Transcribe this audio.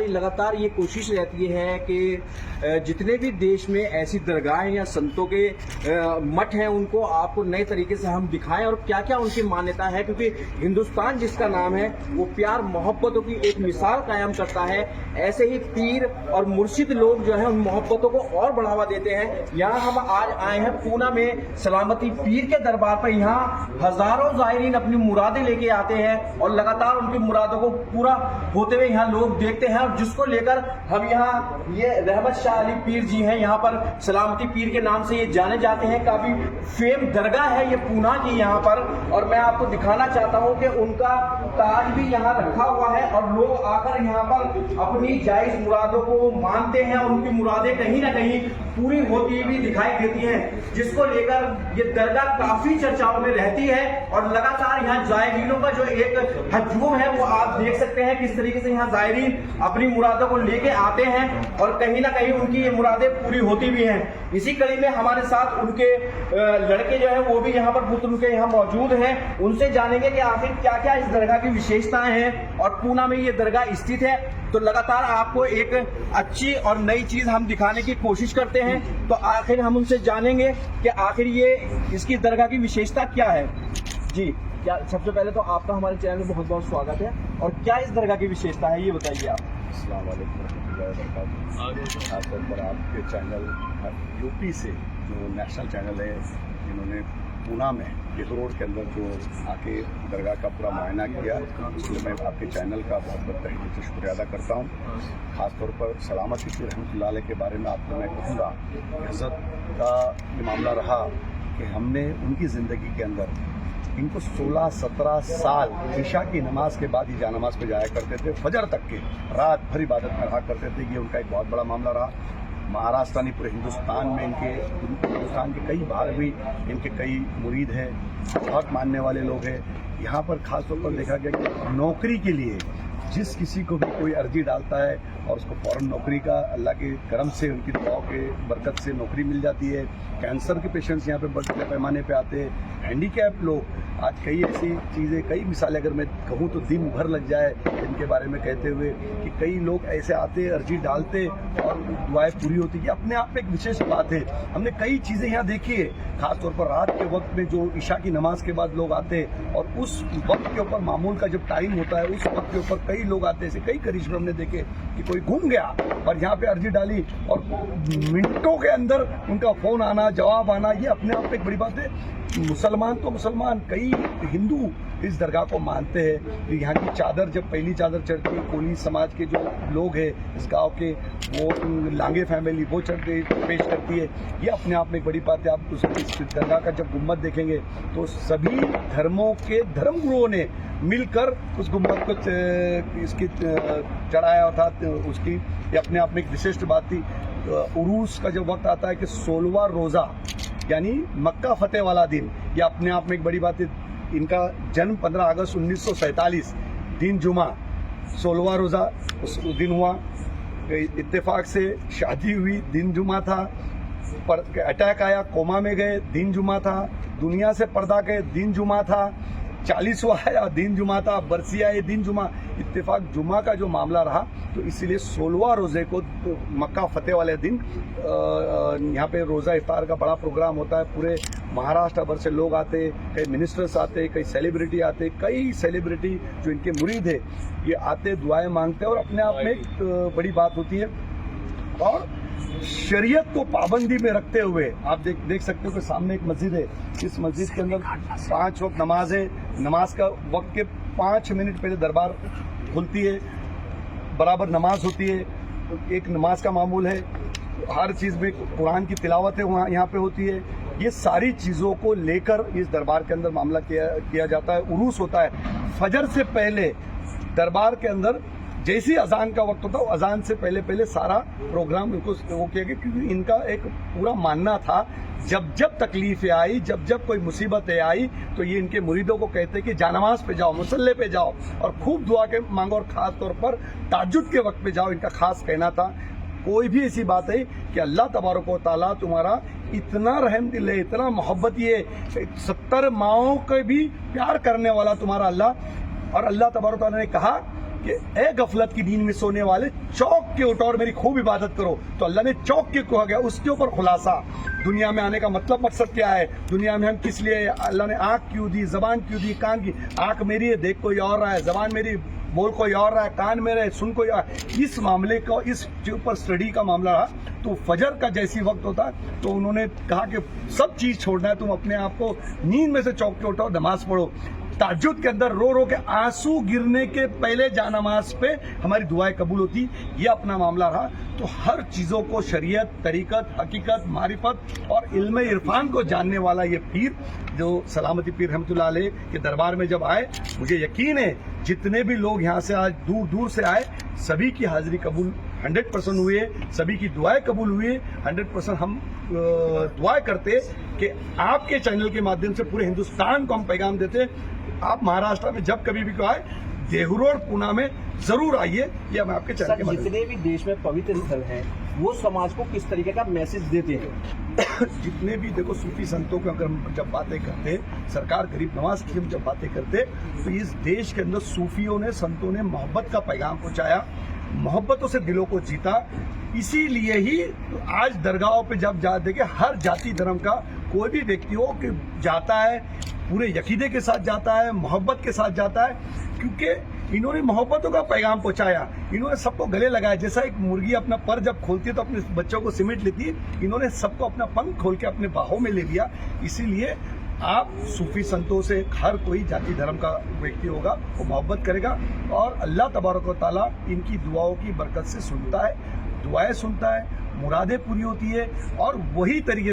लगातार ये कोशिश रहती है कि जितने भी देश में ऐसी दरगाहें या संतों के मठ हैं उनको आपको नए तरीके से हम दिखाएं और क्या क्या उनकी मान्यता है, क्योंकि हिंदुस्तान जिसका नाम है वो प्यार मोहब्बतों की एक मिसाल कायम करता है। ऐसे ही पीर और मुर्शिद लोग जो है उन मोहब्बतों को और बढ़ावा देते हैं। यहाँ हम आज आए हैं पूना में सलामती पीर के दरबार पर। यहाँ हजारों ज़ायरीन अपनी मुरादें लेके आते हैं और लगातार उनकी मुरादों को पूरा होते हुए यहाँ लोग देखते हैं। और जिसको लेकर हम यहाँ ये रहमत शाह अली पीर जी हैं, यहाँ पर सलामती पीर के नाम से ये जाने जाते हैं। काफी फेम दरगाह है ये पूना की यहाँ पर, और मैं आपको दिखाना चाहता हूँ कि उनका ताज भी यहाँ रखा हुआ है और लोग आकर यहाँ पर अपनी जायज मुरादों को मानते हैं और उनकी मुरादें कहीं ना कहीं पूरी होती हुई दिखाई देती हैं, जिसको लेकर ये दरगाह काफी चर्चाओं में रहती है। और लगातार यहाँ जायरीनों का जो एक हजूम है वो आप देख सकते हैं किस तरीके से यहाँ जायरीन अपनी मुरादों को लेके आते हैं और कहीं ना कहीं उनकी ये मुरादें पूरी होती भी हैं। इसी कड़ी में हमारे साथ उनके लड़के जो है वो भी यहाँ पर पुत्र उनके यहाँ मौजूद हैं। उनसे जानेंगे कि आखिर क्या क्या इस दरगाह की विशेषताएं हैं और पूना में ये दरगाह स्थित है। तो लगातार आपको एक अच्छी और नई चीज हम दिखाने की कोशिश करते हैं। तो आखिर हम उनसे जानेंगे कि आखिर ये इसकी दरगाह की विशेषता क्या है। जी, क्या सबसे पहले तो आपका हमारे चैनल में बहुत बहुत स्वागत है, और क्या इस दरगाह की विशेषता है ये बताइए आप। अस्सलाम वालेकुम रहमतुल्लाहि व बरकातहू। खासतौर पर आपके चैनल यूपी से जो नेशनल चैनल है, जिन्होंने पूना में गेहू रोड के अंदर जो आके दरगाह का पूरा मुआयना किया, इसलिए मैं आपके चैनल का बहुत बहुत तहे दिल से शुक्रिया अदा करता हूँ। खासतौर पर सलामती पीर रहमतुल्लाह अलैह के बारे में आपको मैं कहूँगा, हज़रत का ये मामला रहा कि हमने उनकी ज़िंदगी के अंदर इनको 16-17 साल ईशा की नमाज के बाद ही जा नमाज पे जाया करते थे, फजर तक के रात भर इबादत में रहा करते थे। ये उनका एक बहुत बड़ा मामला रहा। महाराष्ट्र नहीं, पूरे हिंदुस्तान में हिंदुस्तान के कई भाग भी इनके कई मुरीद हैं, बहुत मानने वाले लोग हैं। यहाँ पर खास तौर पर देखा गया कि नौकरी के लिए जिस किसी को भी कोई अर्जी डालता है और उसको फौरन नौकरी का अल्लाह के करम से, उनकी दुआओं के बरकत से नौकरी मिल जाती है। कैंसर के पेशेंट्स यहाँ पे बड़े पैमाने पे आते हैं, हैंडीकैप लोग, आज कई ऐसी चीज़ें, कई मिसालें अगर मैं कहूँ तो दिन भर लग जाए इनके बारे में कहते हुए, कि कई लोग ऐसे आते, अर्जी डालते और दुआएं पूरी होती है। अपने आप में एक विशेष बात है। हमने कई चीज़ें यहाँ देखी है, खासतौर पर रात के वक्त में जो ईशा की नमाज के बाद लोग आते हैं और उस वक्त के ऊपर मामूल का जब टाइम होता है उस वक्त के ऊपर कई लोग आते हैं। कई करिश्मे हमने देखे कि कोई घूम गया और यहाँ पे अर्जी डाली और मिनटों के अंदर उनका फोन आना, जवाब आना, ये अपने आप में एक बड़ी बात है। मुसलमान तो मुसलमान, कई हिंदू इस दरगाह को मानते हैं। तो यहाँ की चादर, जब पहली चादर चढ़ती है, कोली समाज के जो लोग हैं इस गांव के, वो लांगे फैमिली वो चढ़ते पेश करती है। ये अपने आप में एक बड़ी बात है। आप इस दरगाह का जब गुम्बद देखेंगे तो सभी धर्मों के धर्मगुरुओं ने मिलकर उस गुम्बद को इसकी चढ़ाया था। उसकी ये अपने आप में एक विशिष्ट बात थी। उरूस का जब वक्त आता है कि 16वां रोज़ा यानी मक्का फतेह वाला दिन, ये अपने आप में एक बड़ी बात है। इनका जन्म 15 अगस्त 1947 दिन जुमा, 16वां रोज़ा उस दिन हुआ। इत्तेफाक से शादी हुई, दिन जुमा था। पर अटैक आया, कोमा में गए, दिन जुमा था। दुनिया से पर्दा गए, दिन जुमा था। 40वां आया, दिन जुमा था। बरसी आए, दिन जुमा। इत्तेफाक जुमा का जो मामला रहा, तो इसीलिए 16वां रोज़े को मक्का फतेह वाले दिन यहाँ पे रोज़ा इफ्तार का बड़ा प्रोग्राम होता है। पूरे महाराष्ट्र भर से लोग आते, कई मिनिस्टर्स आते, कई सेलिब्रिटी आते, कई सेलिब्रिटी जो इनके मुरीद है ये आते, दुआएं मांगते हैं और अपने आप में एक बड़ी बात होती है। और शरीयत को पाबंदी में रखते हुए आप देख सकते हो कि सामने एक मस्जिद है। इस मस्जिद के अंदर 5 वक्त नमाज है। नमाज का वक्त के 5 मिनट पहले दरबार खुलती है, बराबर नमाज होती है। एक नमाज का मामूल है, हर चीज़ में कुरान की तिलावत है वहाँ यहाँ पे होती है। ये सारी चीज़ों को लेकर इस दरबार के अंदर मामला किया जाता है। उरूस होता है फजर से पहले दरबार के अंदर। जैसी अजान का वक्त होता है अजान से पहले सारा प्रोग्राम इनको वो किया गया, क्योंकि इनका एक पूरा मानना था जब जब तकलीफें आई, जब जब कोई मुसीबतें आई, तो ये इनके मुरीदों को कहते कि जानमाज पे जाओ, मुसल्ले पे जाओ और खूब दुआ के मांगो, और ख़ास तौर पर ताज्जुद के वक्त पे जाओ। इनका खास कहना था। कोई भी ऐसी बात है कि अल्लाह तबारक व तआला तुम्हारा इतना रहम दिल है, इतना मोहब्बत, ये 70 माओं के भी प्यार करने वाला तुम्हारा अल्लाह। और अल्लाह तबारक व तआला ने कहा कि ए गफलत की नींद में सोने वाले, चौक के उठो और मेरी खूब इबादत करो। तो अल्लाह ने चौक के कहा गया, उसके ऊपर खुलासा दुनिया में आने का मतलब मकसद क्या है, दुनिया में हम किस लिए, अल्लाह ने आंख क्यों दी, जबान क्यों दी, कान की, आंख मेरी है देख कोई और रहा है, जबान मेरी बोल कोई और रहा है, कान मेरे सुन कोई और। इस मामले को, इस ऊपर स्टडी का मामला रहा तो फजर का जैसी वक्त होता तो उन्होंने कहा कि सब चीज छोड़ना है, तुम अपने आप को नींद में से चौंक के उठो, नमाज पढ़ो। ताज्जुद के अंदर रो रो के आंसू गिरने के पहले जानमाज पे हमारी दुआएं कबूल होती, ये अपना मामला रहा। तो हर चीज़ों को शरीयत, तरीकत, हकीकत, मारिफत और इल्म इरफान को जानने वाला ये पीर, जो सलामती पीर रहमतुल्लाह अलैह के दरबार में जब आए, मुझे यकीन है जितने भी लोग यहाँ से आज दूर दूर से आए, सभी की हाजिरी कबूल 100% हुए, सभी की दुआएं कबूल हुई 100%। हम दुआ करते कि आपके चैनल के माध्यम से पूरे हिंदुस्तान को हम पैगाम देते, आप महाराष्ट्र में जब कभी भी को आए, देहू पूना में जरूर आइए। ये मैं आपके चैनल के माध्यम जितने भी देश में पवित्र स्थल हैं, वो समाज को किस तरीके का मैसेज देते हैं? जितने भी देखो सूफी संतों को अगर हम जब बातें करते, सरकार गरीब नवाज की हम जब बातें करते, तो इस देश के अंदर सूफियों ने, संतों ने मोहब्बत का पैगाम पहुंचाया, मोहब्बतों से दिलों को जीता। इसीलिए ही आज दरगाहों पे जब जाते कि हर जाति धर्म का कोई भी व्यक्ति हो कि जाता है, पूरे यकीदे के साथ जाता है, मोहब्बत के साथ जाता है, क्योंकि इन्होंने मोहब्बतों का पैगाम पहुंचाया। इन्होंने सबको गले लगाया, जैसा एक मुर्गी अपना पर जब खोलती है तो अपने बच्चों को सिमेट लेती है, इन्होंने सबको अपना पंख खोल के अपने बाहों में ले लिया। इसीलिए आप सूफी संतों से, हर कोई जाति धर्म का व्यक्ति होगा वो मोहब्बत करेगा, और अल्लाह तबारक व तआला इनकी दुआओं की बरकत से सुनता है, दुआएं सुनता है, मुरादें पूरी होती है, और वही तरीके